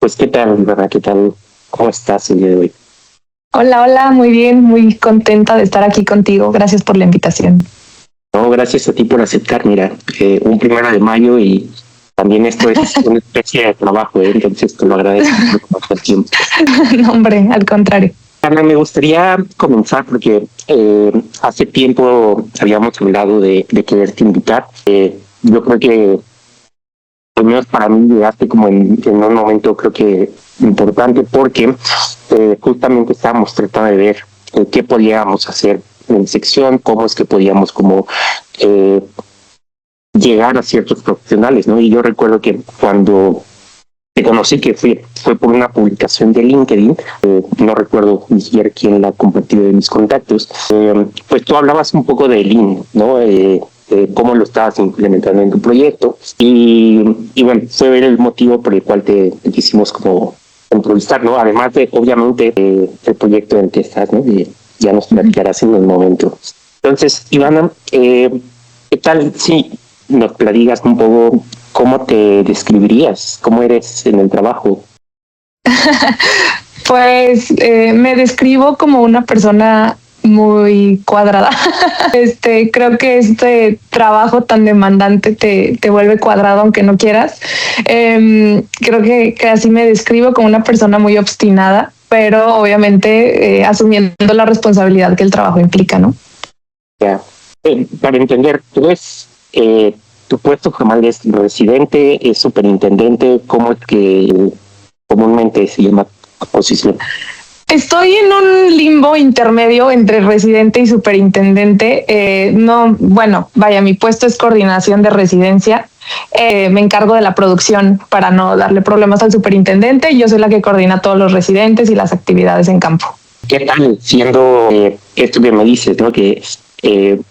Pues, ¿qué tal, Ivana? ¿Qué tal? ¿Cómo estás el día de hoy? Hola, hola, muy bien, muy contenta de estar aquí contigo. Gracias por la invitación. No, gracias a ti por aceptar. Mira, un 1 de mayo y también esto es una especie de trabajo, ¿eh? Entonces te lo agradezco por tomarte el tiempo. No, hombre, al contrario. Ana, me gustaría comenzar porque hace tiempo habíamos hablado de quererte invitar. Yo creo que, al menos para mí, llegaste como en un momento, creo que importante, porque justamente estábamos tratando de ver qué podíamos hacer en sección, cómo es que podíamos como eh, llegar a ciertos profesionales, ¿no? Y yo recuerdo que cuando te conocí, que fue por una publicación de LinkedIn, no recuerdo ni siquiera quién la compartió de mis contactos, pues tú hablabas un poco de Lean, ¿no? Cómo lo estabas implementando en tu proyecto y bueno, fue ver el motivo por el cual te quisimos como entrevistar, ¿no? Además de, obviamente, el proyecto en el que estás, ¿no? Y ya nos platicarás en el momento. Entonces, Ivana, ¿qué tal si nos platicas un poco cómo te describirías? ¿Cómo eres en el trabajo? Pues me describo como una persona muy cuadrada. Creo que este trabajo tan demandante te vuelve cuadrado aunque no quieras. Creo que así me describo como una persona muy obstinada, pero obviamente asumiendo la responsabilidad que el trabajo implica, ¿no? Ya. Para entender, tú eres, tu puesto formal es residente, es superintendente, ¿cómo es que comúnmente se llama tu posición? Estoy en un limbo intermedio entre residente y superintendente. No, bueno, vaya, mi puesto es coordinación de residencia. Me encargo de la producción para no darle problemas al superintendente. Yo soy la que coordina a todos los residentes y las actividades en campo. ¿Qué tal siendo esto que me dices, ¿no? Que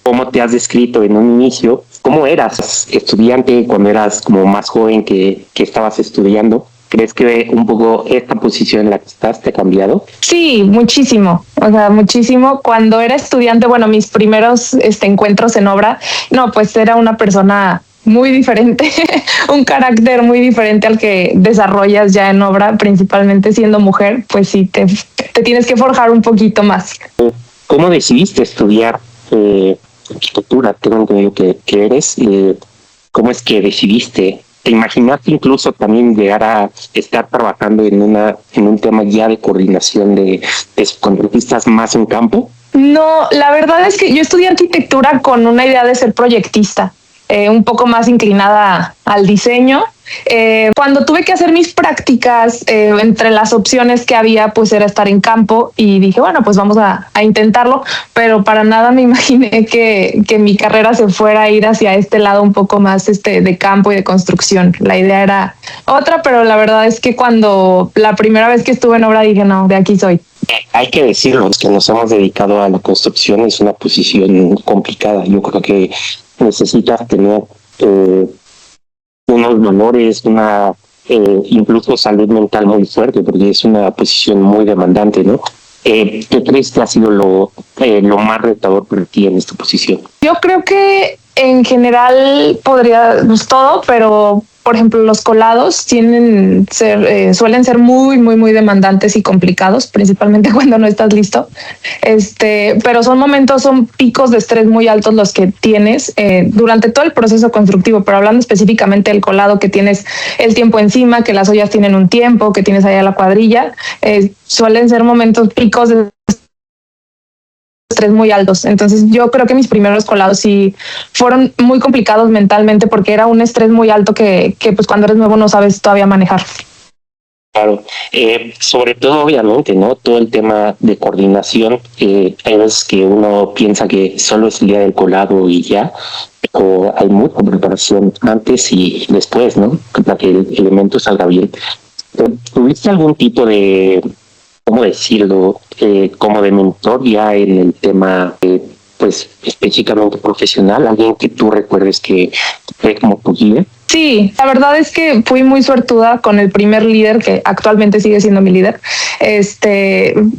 cómo te has descrito en un inicio, cómo eras estudiante cuando eras como más joven que estabas estudiando. ¿Crees que un poco esta posición en la que estás te ha cambiado? Sí, muchísimo, o sea, muchísimo. Cuando era estudiante, bueno, mis primeros encuentros en obra, no, pues era una persona muy diferente, un carácter muy diferente al que desarrollas ya en obra, principalmente siendo mujer, pues sí, te tienes que forjar un poquito más. ¿Cómo decidiste estudiar arquitectura? Tengo entendido que eres. ¿Cómo es que decidiste? ¿Te imaginaste incluso también llegar a estar trabajando en un tema ya de coordinación de contratistas más en campo? No, la verdad es que yo estudié arquitectura con una idea de ser proyectista, un poco más inclinada al diseño. Cuando tuve que hacer mis prácticas, entre las opciones que había, pues era estar en campo y dije, bueno, pues vamos a intentarlo, pero para nada me imaginé que mi carrera se fuera a ir hacia este lado un poco más de campo y de construcción. La idea era otra, pero la verdad es que cuando la primera vez que estuve en obra dije, no, de aquí soy. Hay que decirlo, los que nos hemos dedicado a la construcción es una posición complicada. Yo creo que necesitas tener unos valores, incluso salud mental muy fuerte, porque es una posición muy demandante, ¿no? ¿Qué crees que ha sido lo más retador para ti en esta posición? Yo creo que en general podría pues, todo, pero por ejemplo los colados suelen ser muy muy muy demandantes y complicados, principalmente cuando no estás listo. Pero son picos de estrés muy altos los que tienes durante todo el proceso constructivo. Pero hablando específicamente del colado, que tienes el tiempo encima, que las ollas tienen un tiempo, que tienes allá la cuadrilla, suelen ser momentos picos de estrés muy altos. Entonces yo creo que mis primeros colados sí fueron muy complicados mentalmente porque era un estrés muy alto que pues cuando eres nuevo no sabes todavía manejar. Claro, sobre todo obviamente, ¿no? Todo el tema de coordinación, hay veces que uno piensa que solo es el día del colado y ya, pero hay mucha preparación antes y después, ¿no? Para que el elemento salga bien. ¿Tuviste algún tipo de, cómo decirlo, como de mentor ya en el tema, pues específicamente profesional, alguien que tú recuerdes que fue como tu guía? Sí, la verdad es que fui muy suertuda con el primer líder, que actualmente sigue siendo mi líder.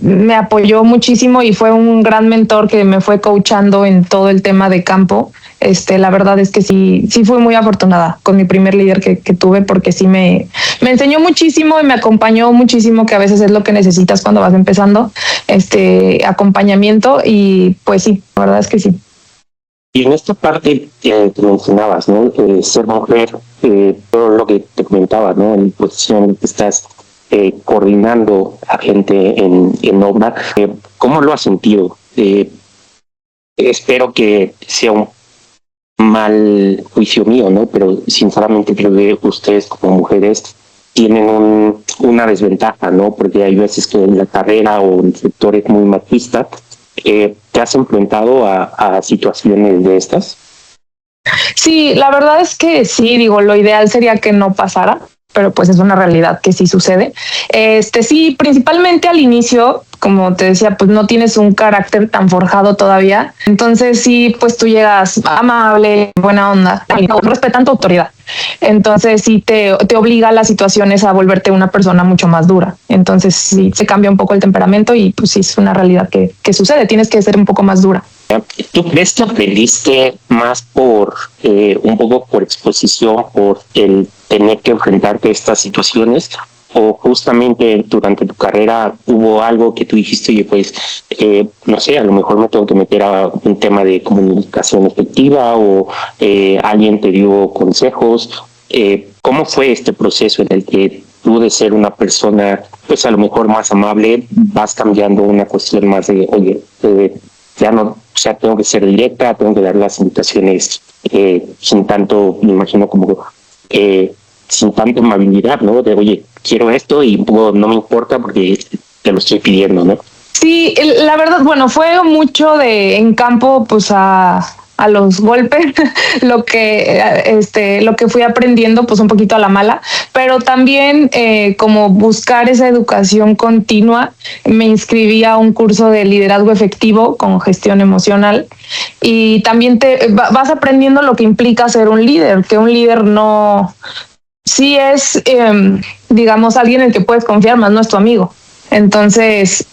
Me apoyó muchísimo y fue un gran mentor que me fue coachando en todo el tema de campo. La verdad es que sí fui muy afortunada con mi primer líder que tuve, porque sí me enseñó muchísimo y me acompañó muchísimo, que a veces es lo que necesitas cuando vas empezando, acompañamiento, y pues sí, la verdad es que sí. Y en esta parte que mencionabas, ¿no? Ser mujer, todo lo que te comentaba, ¿no? En posición que estás coordinando a gente en obra, ¿cómo lo has sentido? Espero que sea un mal juicio mío, ¿no? Pero sinceramente creo que ustedes como mujeres tienen una desventaja, ¿no? Porque hay veces que en la carrera o en sectores muy machistas te has enfrentado a situaciones de estas. Sí, la verdad es que sí, digo, lo ideal sería que no pasara, pero pues es una realidad que sí sucede. Sí, principalmente al inicio, como te decía, pues no tienes un carácter tan forjado todavía. Entonces sí, pues tú llegas amable, buena onda, respetan tu autoridad. Entonces sí te obliga a las situaciones a volverte una persona mucho más dura. Entonces sí se cambia un poco el temperamento, y pues sí es una realidad que sucede. Tienes que ser un poco más dura. ¿Tú crees que aprendiste más por un poco por exposición, por el tener que enfrentarte a estas situaciones? ¿O justamente durante tu carrera hubo algo que tú dijiste, oye, pues, no sé, a lo mejor me tengo que meter a un tema de comunicación efectiva, o alguien te dio consejos? ¿Cómo fue este proceso en el que tú, de ser una persona, pues a lo mejor más amable, vas cambiando una cuestión más de, oye, ya no, o sea, tengo que ser directa, tengo que dar las invitaciones sin tanto, me imagino, como sin tanta amabilidad, ¿no? De, oye, quiero esto y no me importa porque te lo estoy pidiendo, ¿no? Sí, la verdad, bueno, fue mucho de en campo, pues a los golpes, lo que fui aprendiendo, pues un poquito a la mala, pero también como buscar esa educación continua. Me inscribí a un curso de liderazgo efectivo con gestión emocional, y también vas aprendiendo lo que implica ser un líder, que un líder no, sí es, digamos, alguien en el que puedes confiar, más no es tu amigo. Entonces,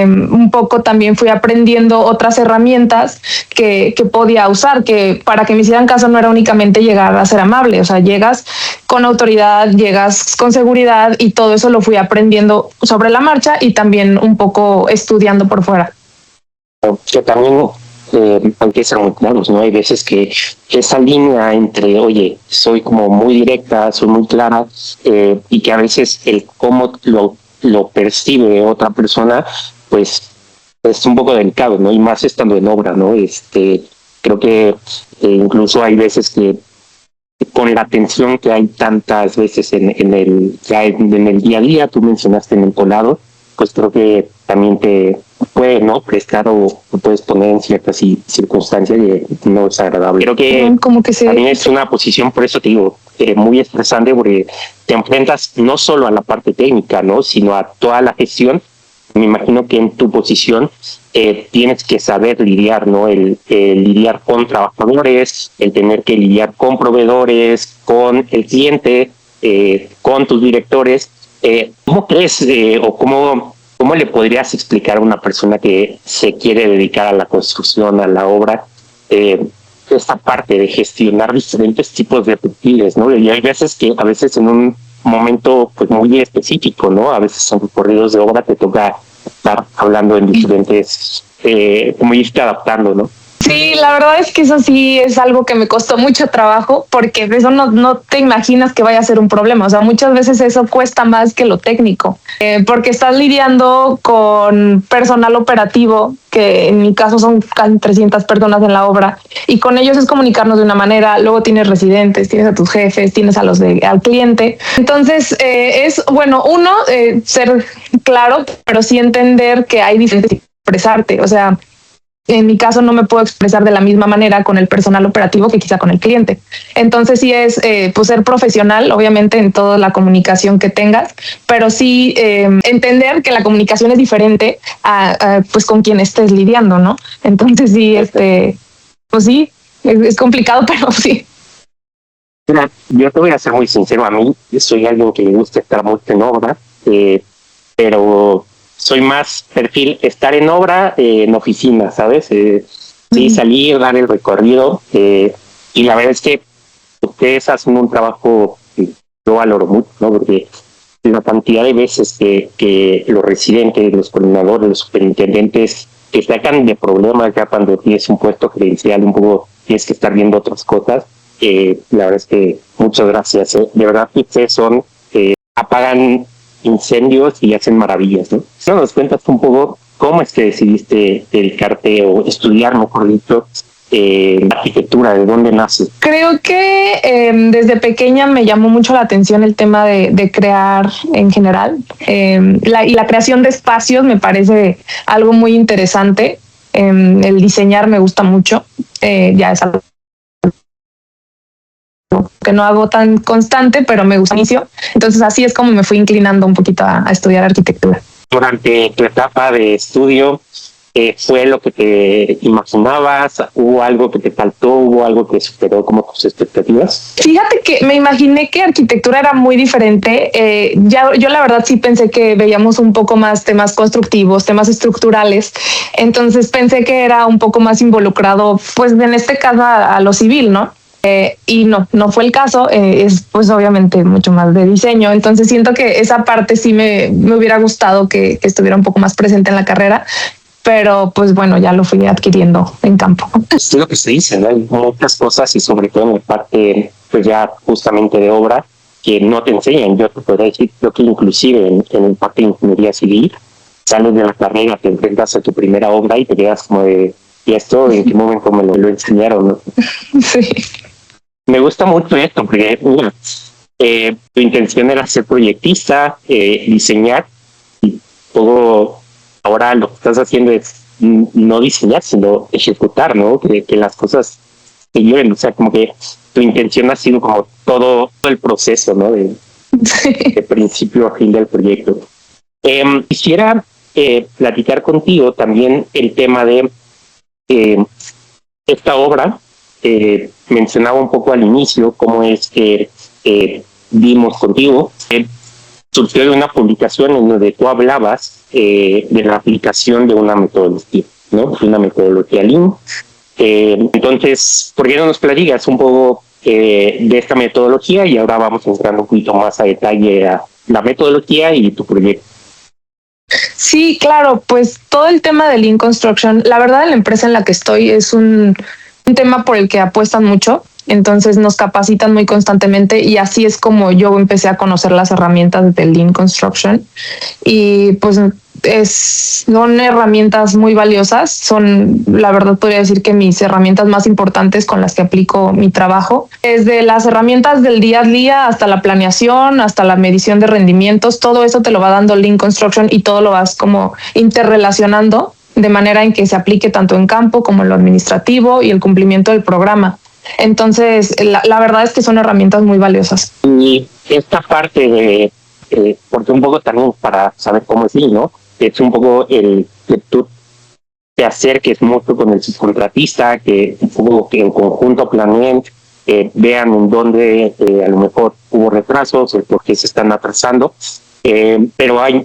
un poco también fui aprendiendo otras herramientas que podía usar, que para que me hicieran caso no era únicamente llegar a ser amable, o sea, llegas con autoridad, llegas con seguridad, y todo eso lo fui aprendiendo sobre la marcha y también un poco estudiando por fuera. Que también hay que ser muy claros, ¿no? Hay veces que esa línea entre, oye, soy como muy directa, soy muy clara, y que a veces el cómo lo percibe otra persona, pues es un poco delicado, ¿no? Y más estando en obra, ¿no? Creo que incluso hay veces que con la tensión que hay tantas veces en el día a día, tú mencionaste en el colado, pues creo que también te puede, ¿no?, prestar, o puedes poner en ciertas circunstancias y no es agradable. Creo que como que también es una posición, por eso te digo, muy estresante, porque te enfrentas no solo a la parte técnica, ¿no?, sino a toda la gestión. Me imagino que en tu posición tienes que saber lidiar, ¿no? El lidiar con trabajadores, el tener que lidiar con proveedores, con el cliente, con tus directores. ¿Cómo crees, o cómo le podrías explicar a una persona que se quiere dedicar a la construcción, a la obra, esta parte de gestionar diferentes tipos de perfiles, ¿no? Y hay veces que, a veces en un momento pues muy específico, ¿no? A veces en recorridos de obra te toca estar hablando en diferentes, como irte adaptando, ¿no? Sí, la verdad es que eso sí es algo que me costó mucho trabajo, porque eso no te imaginas que vaya a ser un problema. O sea, muchas veces eso cuesta más que lo técnico, porque estás lidiando con personal operativo, que en mi caso son casi 300 personas en la obra, y con ellos es comunicarnos de una manera. Luego tienes residentes, tienes a tus jefes, tienes a al cliente. Entonces, es bueno, ser claro, pero sí entender que hay diferentes expresarte. O sea, en mi caso no me puedo expresar de la misma manera con el personal operativo que quizá con el cliente. Entonces sí es pues ser profesional, obviamente, en toda la comunicación que tengas, pero sí entender que la comunicación es diferente a pues con quien estés lidiando, ¿no? Entonces sí, pues sí, es complicado, pero sí. Mira, yo te voy a ser muy sincero. A mí soy alguien que le gusta estar mucho en obra, pero soy más perfil estar en obra, en oficina, ¿sabes? Sí, salir, dar el recorrido. Y la verdad es que ustedes hacen un trabajo que yo valoro mucho, ¿no? Porque la cantidad de veces que los residentes, los coordinadores, los superintendentes que sacan de problemas ya cuando tienes un puesto gerencial, un poco tienes que estar viendo otras cosas. La verdad es que muchas gracias. De verdad que ustedes son, apagan incendios y hacen maravillas, ¿no? ¿No nos cuentas un poco cómo es que decidiste dedicarte o estudiar, mejor dicho, arquitectura? ¿De dónde nace? Creo que desde pequeña me llamó mucho la atención el tema de crear en general. Y la creación de espacios me parece algo muy interesante. El diseñar me gusta mucho. Ya es algo que no hago tan constante, pero me gusta inicio. Entonces así es como me fui inclinando un poquito a estudiar arquitectura. Durante tu etapa de estudio, ¿fue lo que te imaginabas? ¿Hubo algo que te faltó? ¿Hubo algo que superó como tus expectativas? Fíjate que me imaginé que arquitectura era muy diferente. Yo la verdad sí pensé que veíamos un poco más temas constructivos, temas estructurales. Entonces pensé que era un poco más involucrado, pues en este caso a lo civil, ¿no? Y no fue el caso. Es pues obviamente mucho más de diseño. Entonces siento que esa parte sí me hubiera gustado que estuviera un poco más presente en la carrera. Pero pues bueno, ya lo fui adquiriendo en campo. Es lo que se dice, ¿no? Hay muchas cosas y sobre todo en la parte, pues ya justamente de obra, que no te enseñan. Yo te podría decir, creo que inclusive en el parte de ingeniería civil, sales de la carrera, te enfrentas a tu primera obra y te quedas como de, ¿y esto en qué momento me lo enseñaron, no? Sí. Me gusta mucho esto, porque tu intención era ser proyectista, diseñar, y todo ahora lo que estás haciendo es no diseñar, sino ejecutar, ¿no? Que las cosas se lleven, o sea, como que tu intención ha sido como todo el proceso, ¿no? De principio a fin del proyecto. Quisiera platicar contigo también el tema de esta obra. Mencionaba un poco al inicio cómo es que vimos contigo. Surgió de una publicación en donde tú hablabas de la aplicación de una metodología, ¿no? Una metodología Lean. Entonces, ¿por qué no nos platicas un poco de esta metodología? Y ahora vamos entrando un poquito más a detalle a la metodología y tu proyecto. Sí, claro, pues todo el tema de Lean Construction, la verdad, la empresa en la que estoy es un tema por el que apuestan mucho. Entonces nos capacitan muy constantemente y así es como yo empecé a conocer las herramientas de Lean Construction. Y pues son herramientas muy valiosas. Son, la verdad, podría decir que mis herramientas más importantes con las que aplico mi trabajo. Desde las herramientas del día a día hasta la planeación, hasta la medición de rendimientos, todo eso te lo va dando Lean Construction y todo lo vas como interrelacionando de manera en que se aplique tanto en campo como en lo administrativo y el cumplimiento del programa. Entonces, la verdad es que son herramientas muy valiosas. Y esta parte de, porque un poco también para saber cómo es, ¿no? Es un poco el que tú te acerques mucho con el subcontratista, que un poco que en conjunto planeen, vean en dónde a lo mejor hubo retrasos, el por qué se están atrasando. Pero hay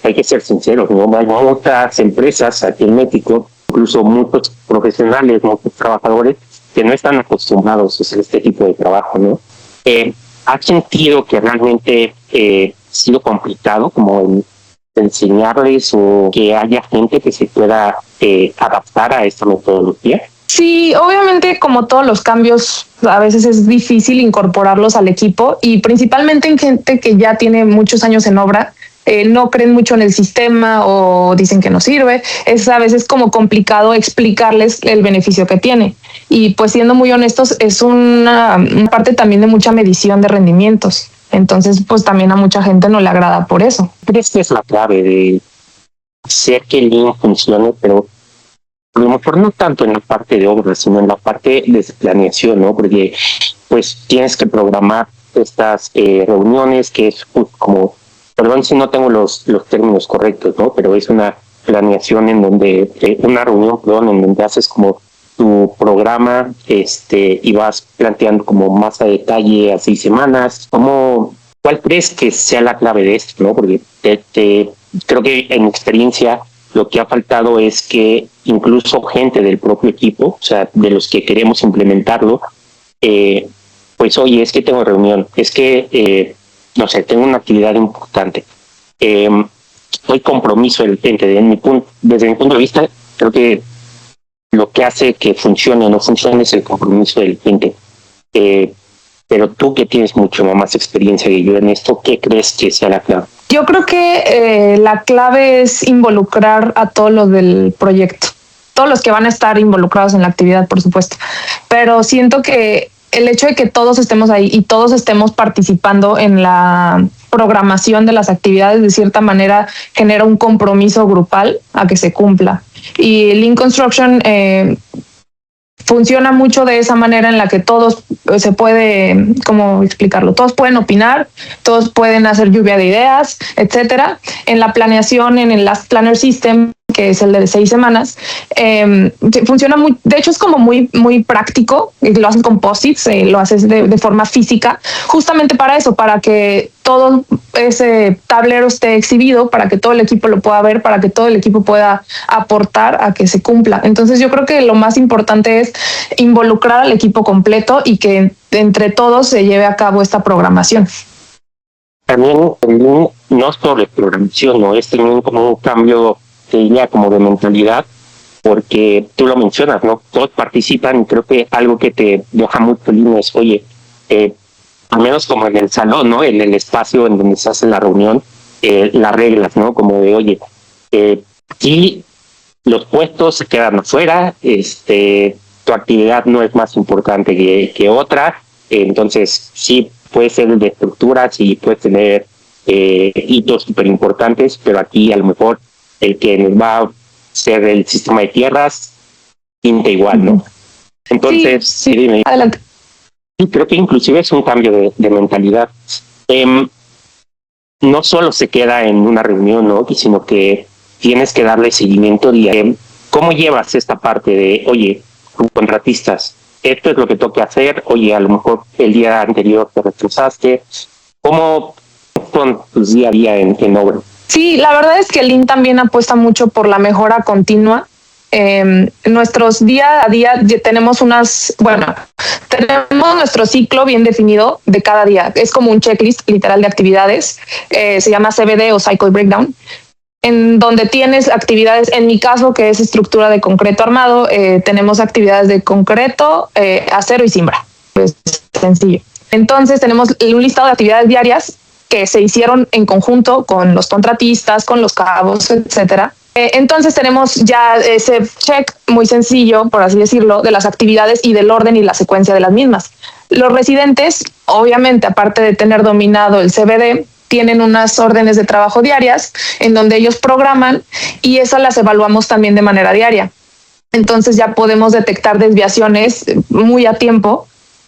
que ser sinceros, ¿no? Hay muchas empresas aquí en México, incluso muchos profesionales, muchos trabajadores que no están acostumbrados a hacer este tipo de trabajo, ¿no? ¿Has sentido que realmente ha sido complicado como enseñarles o que haya gente que se pueda adaptar a esta metodología? Sí, obviamente como todos los cambios, a veces es difícil incorporarlos al equipo y principalmente en gente que ya tiene muchos años en obra. No creen mucho en el sistema o dicen que no sirve. Es a veces como complicado explicarles el beneficio que tiene. Y pues siendo muy honestos, es una parte también de mucha medición de rendimientos. Entonces, pues también a mucha gente no le agrada por eso. ¿Crees que es la clave de hacer que el Lean funcione, pero a lo mejor no tanto en la parte de obra, sino en la parte de planeación, ¿no? Porque pues tienes que programar estas reuniones, que es como, perdón si no tengo los términos correctos, ¿no? Pero es una planeación en donde, una reunión, perdón, en donde haces como tu programa, y vas planteando como más a detalle a 6 semanas. ¿Cuál crees que sea la clave de esto, no? Porque creo que en mi experiencia lo que ha faltado es que incluso gente del propio equipo, o sea, de los que queremos implementarlo, pues oye, es que tengo reunión, es que, no sé, tengo una actividad importante. Hay compromiso del cliente. Desde mi punto de vista, creo que lo que hace que funcione o no funcione es el compromiso del cliente. Pero tú que tienes mucho más experiencia que yo en esto, ¿qué crees que sea la clave? Yo creo que la clave es involucrar a todos los del proyecto, todos los que van a estar involucrados en la actividad, por supuesto. Pero siento que el hecho de que todos estemos ahí y todos estemos participando en la programación de las actividades, de cierta manera genera un compromiso grupal a que se cumpla. Y Lean Construction funciona mucho de esa manera en la que todos se puede, ¿cómo explicarlo? Todos pueden opinar, todos pueden hacer lluvia de ideas, etcétera. En la planeación, en el Last Planner System, que es el de 6 semanas, funciona muy, de hecho es como muy práctico, lo haces con post-its, lo haces de forma física, justamente para eso, para que todo ese tablero esté exhibido, para que todo el equipo lo pueda ver, para que todo el equipo pueda aportar a que se cumpla. Entonces yo creo que lo más importante es involucrar al equipo completo y que entre todos se lleve a cabo esta programación. También no es sobre programación, no es también como un cambio, te diría, como de mentalidad, porque tú lo mencionas, ¿no? Todos participan y creo que algo que te deja muy feliz es, oye, al menos como en el salón, ¿no? En el espacio en donde se hace la reunión, las reglas, ¿no? Como de, oye, aquí los puestos se quedan afuera, tu actividad no es más importante que otra, entonces sí puede ser de estructuras y puede tener hitos súper importantes, pero aquí a lo mejor el que nos va a ser el sistema de tierras pinta igual, ¿no? Entonces, sí. Dime. Adelante. Sí, creo que inclusive es un cambio de mentalidad. No solo se queda en una reunión, ¿no? Sino que tienes que darle seguimiento diario. ¿Cómo llevas esta parte de, oye, contratistas, esto es lo que toca hacer, oye, a lo mejor el día anterior te retrasaste? ¿Cómo son tus día a día en obra? Sí, la verdad es que Lean también apuesta mucho por la mejora continua. Nuestros día a día tenemos tenemos nuestro ciclo bien definido de cada día. Es como un checklist literal de actividades. Se llama CBD o Cycle Breakdown, en donde tienes actividades, en mi caso, que es estructura de concreto armado, tenemos actividades de concreto, acero y cimbra. Pues sencillo. Entonces tenemos un listado de actividades diarias que se hicieron en conjunto con los contratistas, con los cabos, etcétera. Entonces tenemos ya ese check muy sencillo, por así decirlo, de las actividades y del orden y la secuencia de las mismas. Los residentes, obviamente, aparte de tener dominado el CBD, tienen unas órdenes de trabajo diarias en donde ellos programan y esas las evaluamos también de manera diaria. Entonces ya podemos detectar desviaciones muy a tiempo.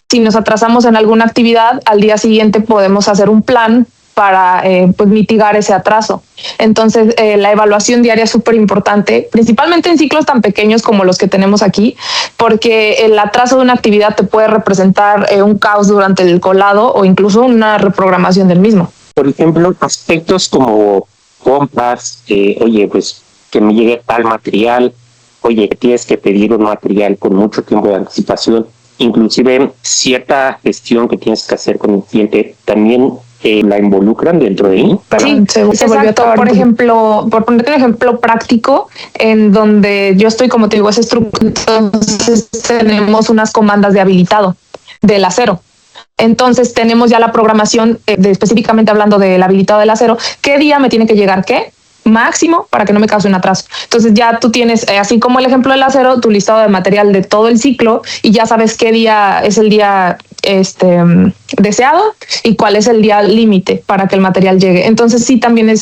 Si nos atrasamos en alguna actividad, al día siguiente podemos hacer un plan para pues mitigar ese atraso. Entonces, la evaluación diaria es súper importante, principalmente en ciclos tan pequeños como los que tenemos aquí, porque el atraso de una actividad te puede representar un caos durante el colado o incluso una reprogramación del mismo. Por ejemplo, aspectos como compras, oye, pues que me llegue tal material, oye, tienes que pedir un material con mucho tiempo de anticipación, inclusive cierta gestión que tienes que hacer con el cliente, también la involucran dentro de ahí. Sí, se volvió todo. Por ejemplo, por ponerte un ejemplo práctico, en donde yo estoy, como te digo, es estructura, entonces tenemos unas comandas de habilitado del acero. Entonces tenemos ya la programación, específicamente hablando del habilitado del acero, qué día me tiene que llegar qué máximo para que no me cause un atraso. Entonces ya tú tienes, así como el ejemplo del acero, tu listado de material de todo el ciclo y ya sabes qué día es el día deseado y cuál es el día límite para que el material llegue. Entonces sí, también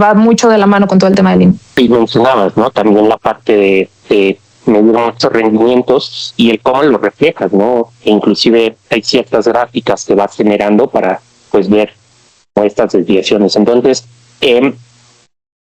va mucho de la mano con todo el tema del Lean. Y mencionabas, ¿no? También la parte de medir nuestros rendimientos y el cómo lo reflejas, ¿no? E inclusive hay ciertas gráficas que vas generando para pues ver estas desviaciones. Entonces,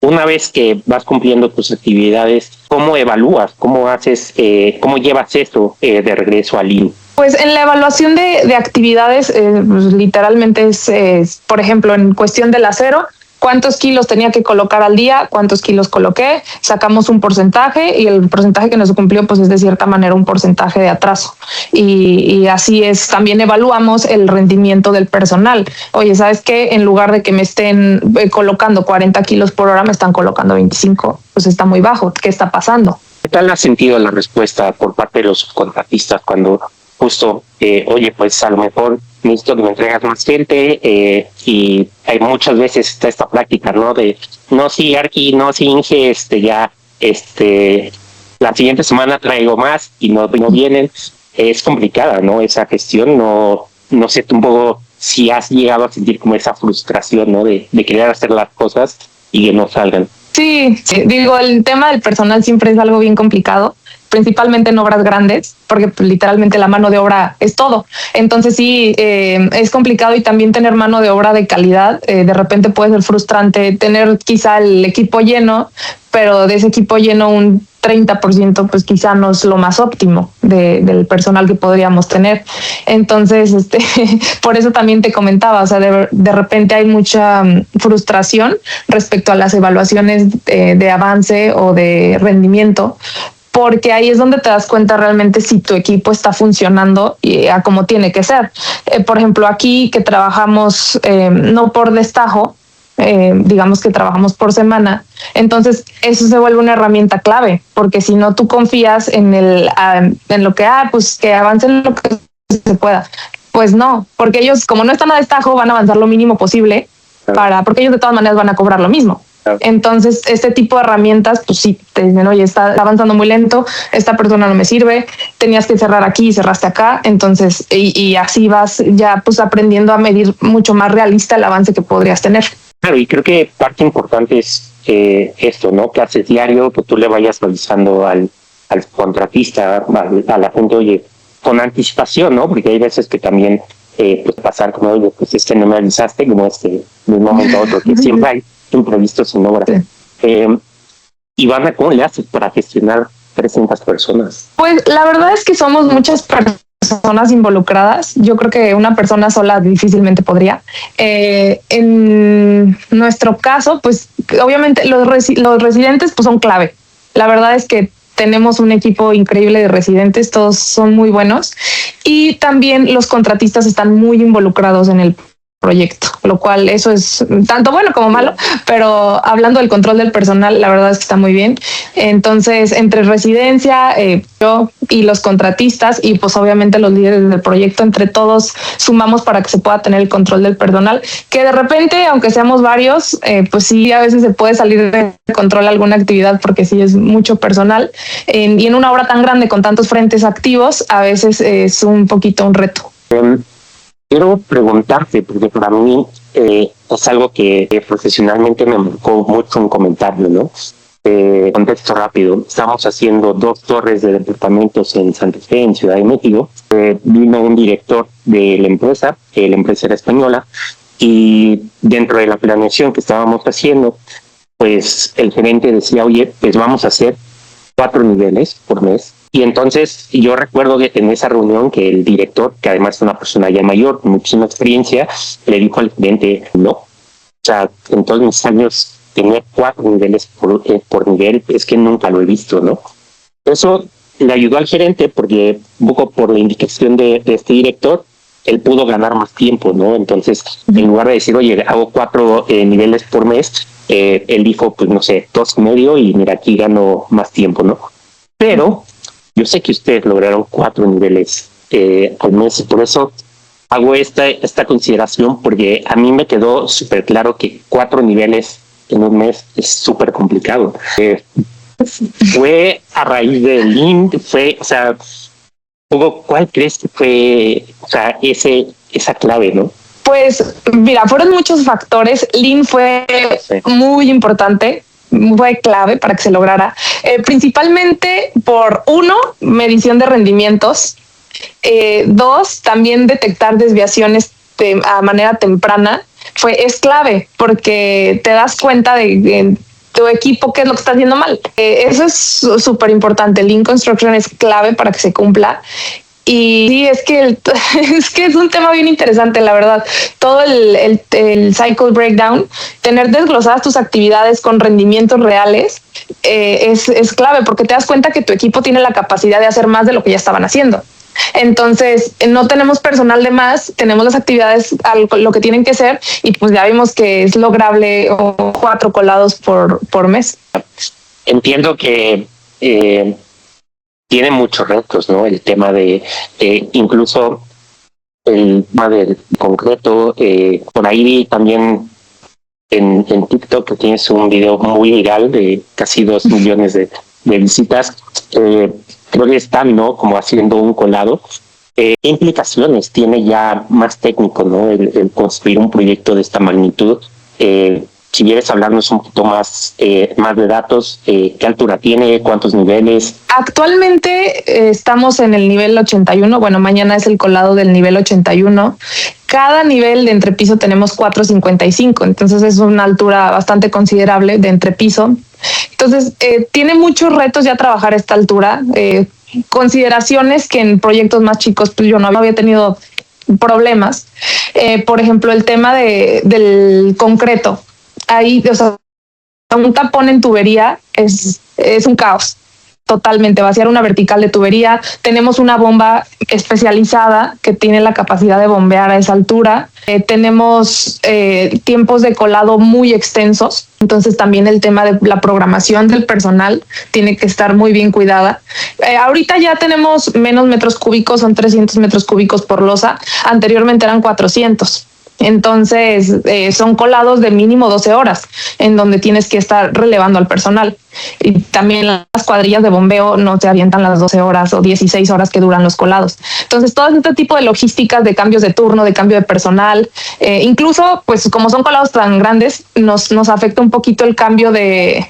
una vez que vas cumpliendo tus actividades, ¿cómo evalúas? ¿Cómo haces? ¿Cómo llevas esto de regreso al Lean? Pues en la evaluación de actividades, pues literalmente es, por ejemplo, en cuestión del acero, cuántos kilos tenía que colocar al día, cuántos kilos coloqué, sacamos un porcentaje y el porcentaje que no se cumplió pues es de cierta manera un porcentaje de atraso. Y así es, también evaluamos el rendimiento del personal. Oye, ¿sabes qué? En lugar de que me estén colocando 40 kilos por hora, me están colocando 25. Pues está muy bajo. ¿Qué está pasando? ¿Qué tal ha sentido la respuesta por parte de los subcontratistas cuando justo, oye, pues a lo mejor necesito que me entregas más gente y hay muchas veces está esta práctica, ¿no? De, no, sí, Arqui, no, sí, Inge, la siguiente semana traigo más y no vienen. Es complicada, ¿no? Esa gestión, no sé un poco si has llegado a sentir como esa frustración, ¿no? De querer hacer las cosas y que no salgan. Sí, digo, el tema del personal siempre es algo bien complicado, principalmente en obras grandes, porque pues, literalmente la mano de obra es todo. Entonces sí, es complicado y también tener mano de obra de calidad. De repente puede ser frustrante tener quizá el equipo lleno, pero de ese equipo lleno un 30% pues quizá no es lo más óptimo del personal que podríamos tener. Entonces, por eso también te comentaba, o sea, de repente hay mucha frustración respecto a las evaluaciones de avance o de rendimiento, porque ahí es donde te das cuenta realmente si tu equipo está funcionando a como tiene que ser. Por ejemplo, aquí que trabajamos no por destajo, digamos que trabajamos por semana, entonces eso se vuelve una herramienta clave, porque si no tú confías en lo que pues que avancen lo que se pueda, pues no, porque ellos como no están a destajo van a avanzar lo mínimo posible porque ellos de todas maneras van a cobrar lo mismo. Entonces, este tipo de herramientas, pues sí, te dicen, oye, está avanzando muy lento, esta persona no me sirve, tenías que cerrar aquí y cerraste acá. Entonces, y así vas ya pues aprendiendo a medir mucho más realista el avance que podrías tener. Claro, y creo que parte importante es esto, ¿no? Que haces diario, que tú le vayas avisando al contratista, a la gente, oye, con anticipación, ¿no? Porque hay veces que también pues pasar como, oye, pues no me avisaste, como de un momento a otro, que siempre hay imprevistos en obra. Sí. Ivana, ¿cómo le haces para gestionar 300 personas? Pues la verdad es que somos muchas personas involucradas. Yo creo que una persona sola difícilmente podría. En nuestro caso, pues obviamente los residentes pues son clave. La verdad es que tenemos un equipo increíble de residentes, todos son muy buenos y también los contratistas están muy involucrados en el proyecto, lo cual eso es tanto bueno como malo, pero hablando del control del personal, la verdad es que está muy bien. Entonces, entre residencia, yo y los contratistas y pues obviamente los líderes del proyecto, entre todos sumamos para que se pueda tener el control del personal, que de repente, aunque seamos varios, pues sí, a veces se puede salir de control alguna actividad porque sí es mucho personal y en una obra tan grande con tantos frentes activos, a veces es un poquito un reto. Quiero preguntarte, porque para mí es algo que profesionalmente me marcó mucho un comentario, ¿no? Contexto rápido. Estamos haciendo 2 torres de departamentos en Santa Fe, en Ciudad de México. Vino un director de la empresa era española, y dentro de la planeación que estábamos haciendo, pues el gerente decía, oye, pues vamos a hacer 4 niveles por mes. Y entonces yo recuerdo que en esa reunión que el director, que además es una persona ya mayor, con muchísima experiencia, le dijo al cliente, no. O sea, en todos mis años tener 4 niveles por nivel, es que nunca lo he visto, ¿no? Eso le ayudó al gerente porque un poco por la indicación de este director, él pudo ganar más tiempo, ¿no? Entonces, en lugar de decir, oye, hago 4 niveles por mes, él dijo, pues no sé, 2.5 y mira, aquí gano más tiempo, ¿no? Pero yo sé que ustedes lograron 4 niveles al mes y por eso hago esta consideración, porque a mí me quedó súper claro que 4 niveles en un mes es súper complicado. Fue a raíz del Lean, o sea, ¿cuál crees que fue, o sea, esa clave, no? Pues mira, fueron muchos factores. Lean fue muy importante, fue clave para que se lograra, principalmente por 1, medición de rendimientos, 2, también detectar desviaciones a manera temprana. Es clave porque te das cuenta de tu equipo qué es lo que está haciendo mal. Eso es súper importante. Lean Construction es clave para que se cumpla. Y sí, es que es que es un tema bien interesante, la verdad. Todo el cycle breakdown, tener desglosadas tus actividades con rendimientos reales, es clave, porque te das cuenta que tu equipo tiene la capacidad de hacer más de lo que ya estaban haciendo. Entonces, no tenemos personal de más, tenemos las actividades a lo que tienen que ser, y pues ya vimos que es lograble 4 colados por mes. Entiendo que tiene muchos retos, ¿no? El tema de incluso el tema del concreto. Por ahí también en TikTok que tienes un video muy viral de casi 2 millones de visitas. Creo que están, ¿no? Como haciendo un colado. ¿Qué implicaciones tiene ya más técnico, ¿no? El construir un proyecto de esta magnitud? Si quieres hablarnos un poquito más de datos, ¿qué altura tiene? ¿Cuántos niveles? Actualmente estamos en el nivel 81. Bueno, mañana es el colado del nivel 81. Cada nivel de entrepiso tenemos 455, entonces es una altura bastante considerable de entrepiso. Entonces, tiene muchos retos ya trabajar esta altura. Consideraciones que en proyectos más chicos pues yo no había tenido problemas. Por ejemplo, el tema del concreto. Ahí, o sea, un tapón en tubería es un caos. Totalmente, vaciar una vertical de tubería. Tenemos una bomba especializada que tiene la capacidad de bombear a esa altura. Tenemos tiempos de colado muy extensos. Entonces también el tema de la programación del personal tiene que estar muy bien cuidada. Ahorita ya tenemos menos metros cúbicos, son 300 metros cúbicos por losa. Anteriormente eran 400. Entonces, son colados de mínimo 12 horas, en donde tienes que estar relevando al personal. Y también las cuadrillas de bombeo no te avientan las 12 horas o 16 horas que duran los colados. Entonces, todo este tipo de logísticas, de cambios de turno, de cambio de personal, incluso, pues como son colados tan grandes, nos afecta un poquito el cambio de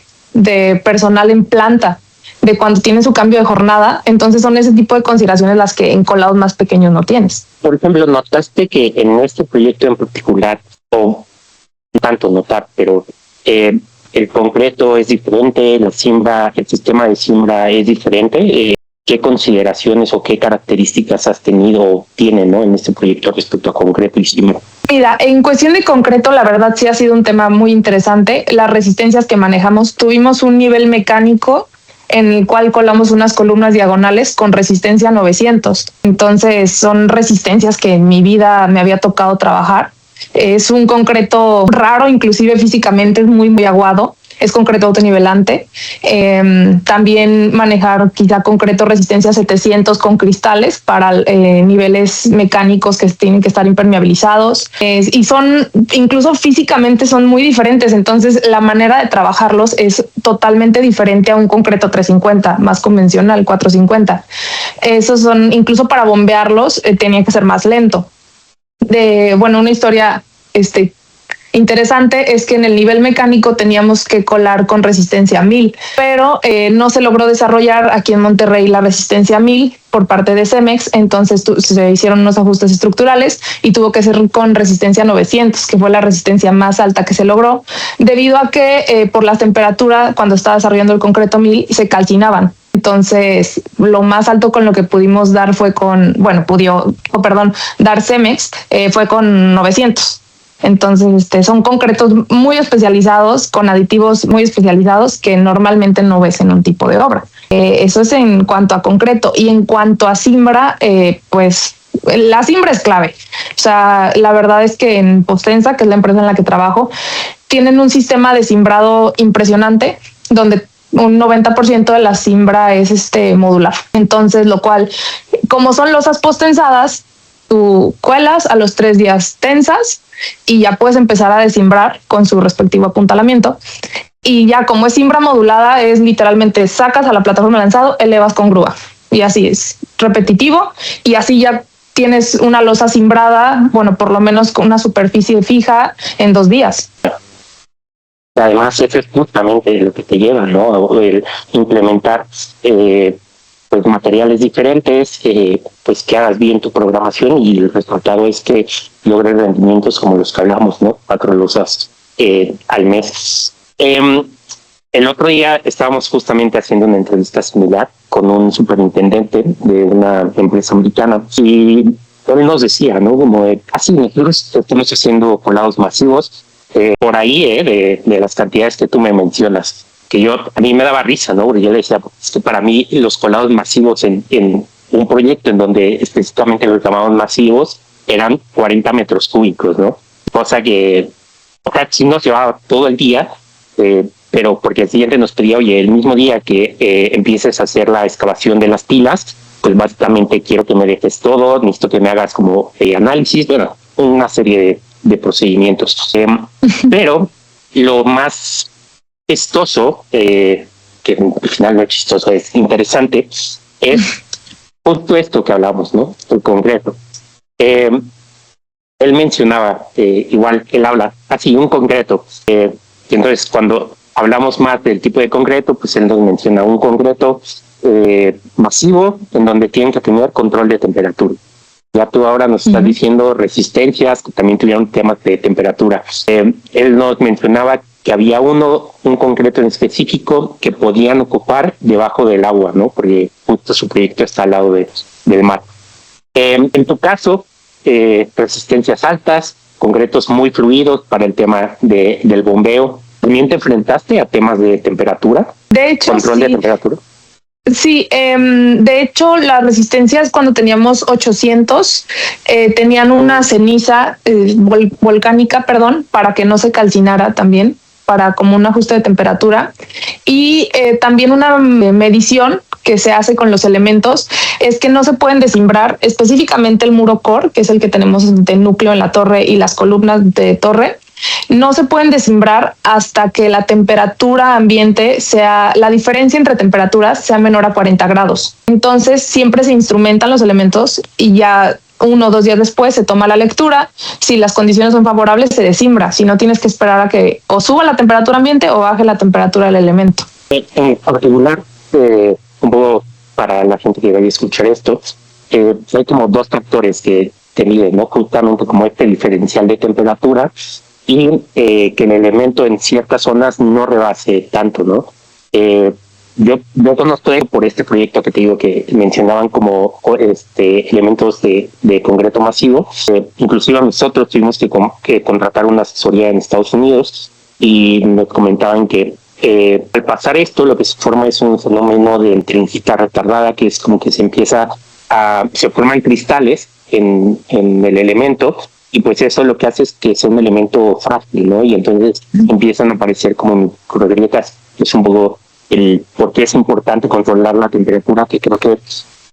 personal en planta, de cuando tienen su cambio de jornada. Entonces son ese tipo de consideraciones las que en colados más pequeños no tienes. Por ejemplo, ¿notaste que en este proyecto en particular, o no tanto notar, pero el concreto es diferente, la siembra, el sistema de siembra es diferente? ¿Qué consideraciones o qué características has tenido o tiene, ¿no? En este proyecto respecto a concreto y siembra? Mira, en cuestión de concreto, la verdad sí ha sido un tema muy interesante. Las resistencias que manejamos, tuvimos un nivel mecánico en el cual colamos unas columnas diagonales con resistencia 900. Entonces son resistencias que en mi vida me había tocado trabajar. Es un concreto raro, inclusive físicamente es muy, muy aguado. Es concreto autonivelante. También manejar quizá concreto resistencia 700 con cristales para niveles mecánicos que tienen que estar impermeabilizados. Y son, incluso físicamente son muy diferentes. Entonces la manera de trabajarlos es totalmente diferente a un concreto 350 más convencional, 450. Esos son, incluso para bombearlos, tenía que ser más lento. Una historia interesante es que en el nivel mecánico teníamos que colar con resistencia 1000, pero no se logró desarrollar aquí en Monterrey la resistencia 1000 por parte de Cemex. Entonces se hicieron unos ajustes estructurales y tuvo que ser con resistencia 900, que fue la resistencia más alta que se logró, debido a que por la temperatura, cuando estaba desarrollando el concreto 1000, se calcinaban. Entonces, lo más alto con lo que pudimos dar fue dar Cemex fue con 900. Entonces, son concretos muy especializados, con aditivos muy especializados que normalmente no ves en un tipo de obra. Eso es en cuanto a concreto. Y en cuanto a siembra, pues la siembra es clave. O sea, la verdad es que en Postensa, que es la empresa en la que trabajo, tienen un sistema de simbrado impresionante, donde un 90% de la siembra es modular. Entonces, lo cual, como son losas postensadas, tú cuelas, a los 3 días tensas y ya puedes empezar a desimbrar con su respectivo apuntalamiento. Y ya como es siembra modulada, es literalmente sacas a la plataforma de lanzado, elevas con grúa. Y así es repetitivo, y así ya tienes una losa simbrada, por lo menos con una superficie fija en 2 días. Además, eso es justamente lo que te lleva, ¿no? El implementar pues materiales diferentes, pues que hagas bien tu programación, y el resultado es que logres rendimientos como los que hablamos, ¿no? 4 losas al mes. El otro día estábamos justamente haciendo una entrevista similar con un superintendente de una empresa americana y él nos decía, ¿no? Como de, así, nosotros estamos haciendo colados masivos por ahí, de las cantidades que tú me mencionas, que a mí me daba risa, ¿no? Porque yo le decía, es que para mí los colados masivos en un proyecto en donde específicamente los llamados masivos eran 40 metros cúbicos, ¿no? Cosa que, o sea, sí nos llevaba todo el día, pero porque el siguiente nos pedía, oye, el mismo día que empieces a hacer la excavación de las pilas, pues básicamente quiero que me dejes todo, necesito que me hagas como análisis, bueno, una serie de procedimientos. Pero lo más chistoso, que al final no es chistoso, es interesante, es justo esto que hablamos, ¿no? El concreto. Él mencionaba, igual él habla así, un concreto. Entonces, cuando hablamos más del tipo de concreto, pues él nos menciona un concreto masivo en donde tienen que tener control de temperatura. Ya tú ahora nos estás diciendo resistencias, que también tuvieron temas de temperatura. Él nos mencionaba que había un concreto en específico que podían ocupar debajo del agua, ¿no? Porque justo su proyecto está al lado del mar. En tu caso, resistencias altas, concretos muy fluidos para el tema del bombeo. ¿También te enfrentaste a temas de temperatura? De hecho, ¿Control de temperatura? Sí, de hecho las resistencias cuando teníamos 800 tenían una ceniza volcánica, para que no se calcinara también, para como un ajuste de temperatura, y también una medición que se hace con los elementos es que no se pueden descimbrar, específicamente el muro core, que es el que tenemos de núcleo en la torre, y las columnas de torre, no se pueden descimbrar hasta que la temperatura ambiente la diferencia entre temperaturas sea menor a 40 grados. Entonces siempre se instrumentan los elementos y ya 1 o 2 días después se toma la lectura. Si las condiciones son favorables, se descimbra. Si no, tienes que esperar a que o suba la temperatura ambiente o baje la temperatura del elemento. En particular, un poco para la gente que vaya a escuchar esto, hay como 2 factores que te miden, ¿no? Justamente como este diferencial de temperatura y que el elemento en ciertas zonas no rebase tanto, ¿no? Yo conozco por este proyecto que te digo que mencionaban como elementos de concreto masivo. Inclusive nosotros tuvimos que contratar una asesoría en Estados Unidos y nos comentaban que al pasar esto lo que se forma es un fenómeno de trencita retardada, que es como que se forman cristales en el elemento, y pues eso lo que hace es que sea un elemento frágil, ¿no? Y entonces empiezan a aparecer como microgrietas. Es un poco por qué es importante controlar la temperatura, que creo que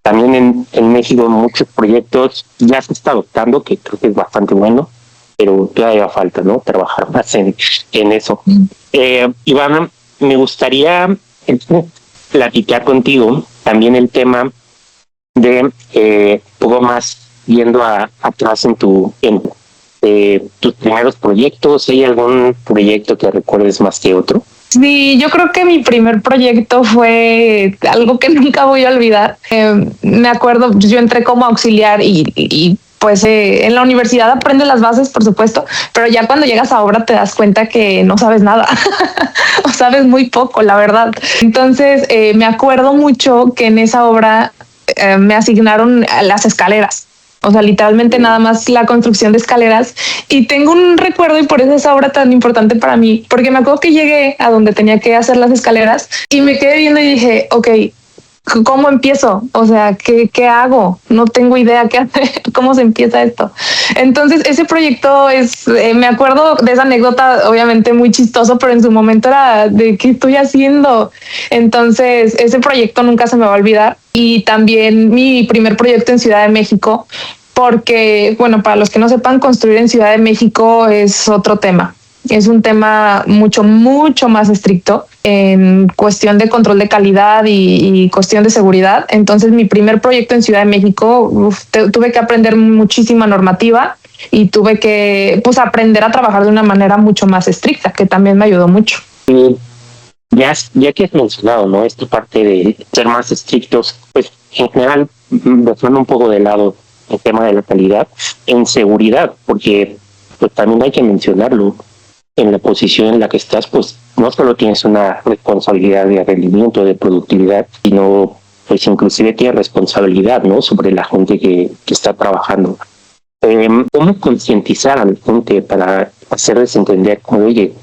también en México muchos proyectos ya se está adoptando, que creo que es bastante bueno, pero todavía falta, ¿no? Trabajar más en eso. Ivana, me gustaría platicar contigo también el tema de poco más yendo atrás en tus primeros proyectos. ¿Hay algún proyecto que recuerdes más que otro? Sí, yo creo que mi primer proyecto fue algo que nunca voy a olvidar. Me acuerdo, yo entré como auxiliar y pues en la universidad aprendes las bases, por supuesto, pero ya cuando llegas a obra te das cuenta que no sabes nada o sabes muy poco, la verdad. Entonces me acuerdo mucho que en esa obra me asignaron las escaleras. O sea, literalmente nada más la construcción de escaleras. Y tengo un recuerdo, y por eso esa obra tan importante para mí, porque me acuerdo que llegué a donde tenía que hacer las escaleras y me quedé viendo y dije, ok, ¿cómo empiezo? O sea, ¿qué hago? No tengo idea qué hacer, cómo se empieza esto. Entonces, ese proyecto me acuerdo de esa anécdota, obviamente muy chistoso, pero en su momento era de ¿qué estoy haciendo? Entonces, ese proyecto nunca se me va a olvidar. Y también mi primer proyecto en Ciudad de México, porque, bueno, para los que no sepan, construir en Ciudad de México es otro tema. Es un tema mucho más estricto en cuestión de control de calidad y cuestión de seguridad. Entonces, mi primer proyecto en Ciudad de México, tuve que aprender muchísima normativa y tuve que aprender a trabajar de una manera mucho más estricta, que también me ayudó mucho. Ya que has mencionado, ¿no? Esta parte de ser más estrictos, pues en general, dejando un poco de lado el tema de la calidad, en seguridad, porque pues también hay que mencionarlo. en la posición en la que estás, pues no solo tienes una responsabilidad de rendimiento, de productividad, sino pues inclusive tienes responsabilidad, ¿no? Sobre la gente que está trabajando. ¿Cómo concientizar a la gente para hacerles entender, como, oye,